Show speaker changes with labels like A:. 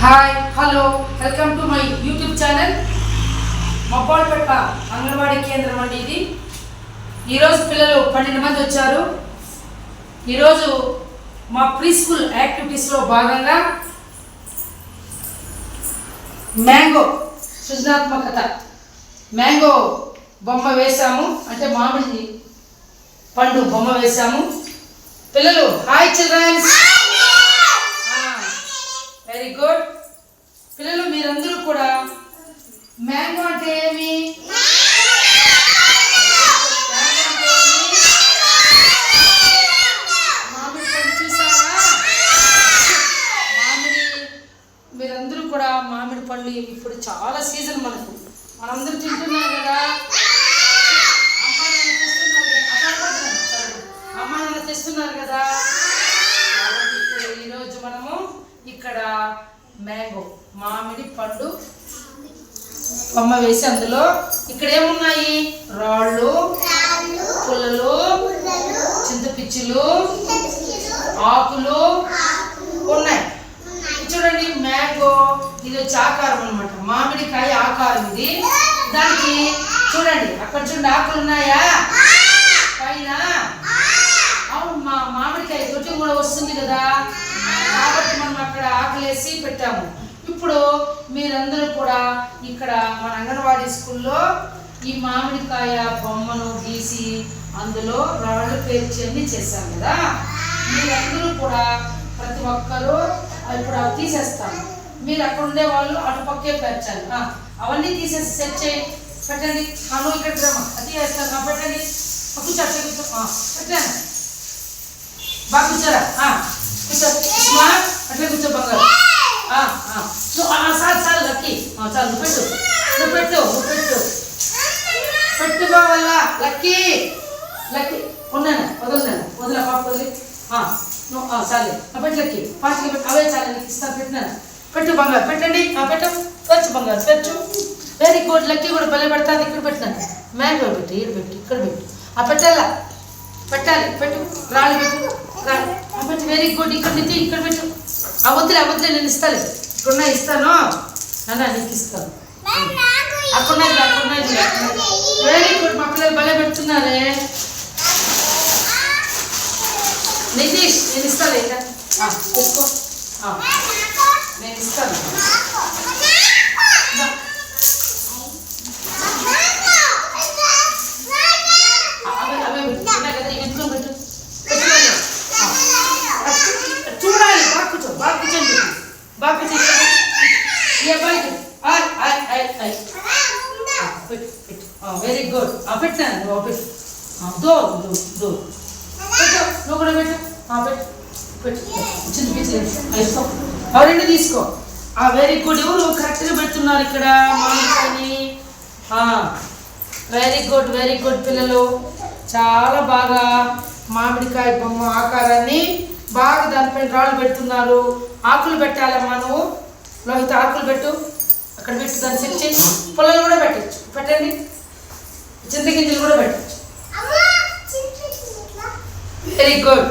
A: Hi hello welcome to my YouTube channel. Mabbolpeta anganwadi కేంద్రం అండి ఇది. ఈరోజు పిల్లలు 12 మంది వచ్చారు. ఈరోజు మా ప్రీ స్కూల్ యాక్టివిటీస్లో భాగంగా మ్యాంగో సృజనాత్మకత మ్యాంగో బొమ్మ వేశాము, అంటే మామిడి పండు బొమ్మ వేశాము. పిల్లలు హాయ్ చిల్డ్రన్స్. Very good. పిల్లలు మీరందరూ కూడా మ్యాంగో అంటే ఏమి, మామిడి పండు చూసారా? మామిడి మీరందరూ కూడా మామిడి పండు ఇప్పుడు చాలా సీజన్ మనందరూ తింటున్నాం కదా. అమ్మ నాన్న తెస్తున్నారు కదా. ఈరోజు మనము ఇక్కడ మ్యాంగో మామిడి పండు బొమ్మ వేసి అందులో ఇక్కడ ఏమున్నాయి, రాళ్ళు, పుల్లలు, చింతపిచ్చులు, ఆకులు ఉన్నాయి. చూడండి మ్యాంగో ఇది వచ్చి ఆకారం అనమాట, మామిడికాయ ఆకారం ఇది. దానికి చూడండి అక్కడ చూడండి ఆకులు ఉన్నాయా పైన. అవును, మామిడికాయ తొట్టి కూడా వస్తుంది కదా, కాబట్టి మనం అక్కడ ఆకలేసి పెట్టాము. ఇప్పుడు మీరందరూ కూడా ఇక్కడ మన అంగన్వాడీ స్కూల్లో ఈ మామిడికాయ బొమ్మను గీసి అందులో రాళ్ళు పేర్చి అన్ని చేశాం కదా. మీరందరూ కూడా ప్రతి ఒక్కరూ ఇప్పుడు అవి తీసేస్తాము. మీరు అక్కడ ఉండే వాళ్ళు అటుపక్కే పేర్చాలి. అవన్నీ తీసేసి సెట్ చేయి, పెట్టండి. నువ్వు ఇక్కడ రమ్మా, అది వేస్తాను, పెట్టండి. కూర్చో పెట్టాను, బాగా కూర్చోరా, కూర్చో అట్లే కూర్చో బంగారు. చాలు లక్కీ, చాలు నువ్వు పెట్టు పెట్టుకోవాలా లక్కీ. ఉన్నాను వదల పాప వదిలి చాలే పెట్టు లక్కీ, ఫాస్ట్గా పెట్టు. అవే చాలే నీకు ఇస్తాను, పెట్టినాను. పెట్టు బంగారు, పెట్టండి, పెట్టు బంగారు, పెట్టు. Very good. లక్కీ కూడా భలే పెడతాను. ఇక్కడ పెట్టినాను మ్యాంగో పెట్టి, ఇక్కడ పెట్టు. పెట్టాలి, పెట్టు. రాళ్ళు పెట్టు. Very good. ఇక్కడ నుంచి ఇక్కడ పెట్టు. వద్దులే నేను ఇస్తాను, ఇక్కడున్నా ఇస్తాను అన్నా, నీకు ఇస్తాను. అక్కడున్నది. Very good. మా పిల్లలు భలే పెడుతున్నారే. నితీష్ నేను ఇస్తాను, ఇక తీసుకో, నేను ఇస్తాను. చూడాలి, బాగా కూర్చోండి. Very good. పెట్టాను, పెట్టు. నువ్వు కూడా పెట్టు. రెండు తీసుకో. Very good. ఎవరు కరెక్ట్గా పెడుతున్నారు ఇక్కడ మామిడికాయని. వెరీ గుడ్ పిల్లలు, చాలా బాగా మామిడికాయ బొమ్మ ఆకారాన్ని బాగా దానిపైన రాళ్ళు పెడుతున్నారు. ఆకులు పెట్టాలమ్మా నువ్వు. లోహిత ఆకులు పెట్టు, అక్కడ పెట్టు, దాన్ని సెట్ చేసి. పొలాలు కూడా పెట్టండి, చింతగింజలు కూడా పెట్టచ్చు. Very good.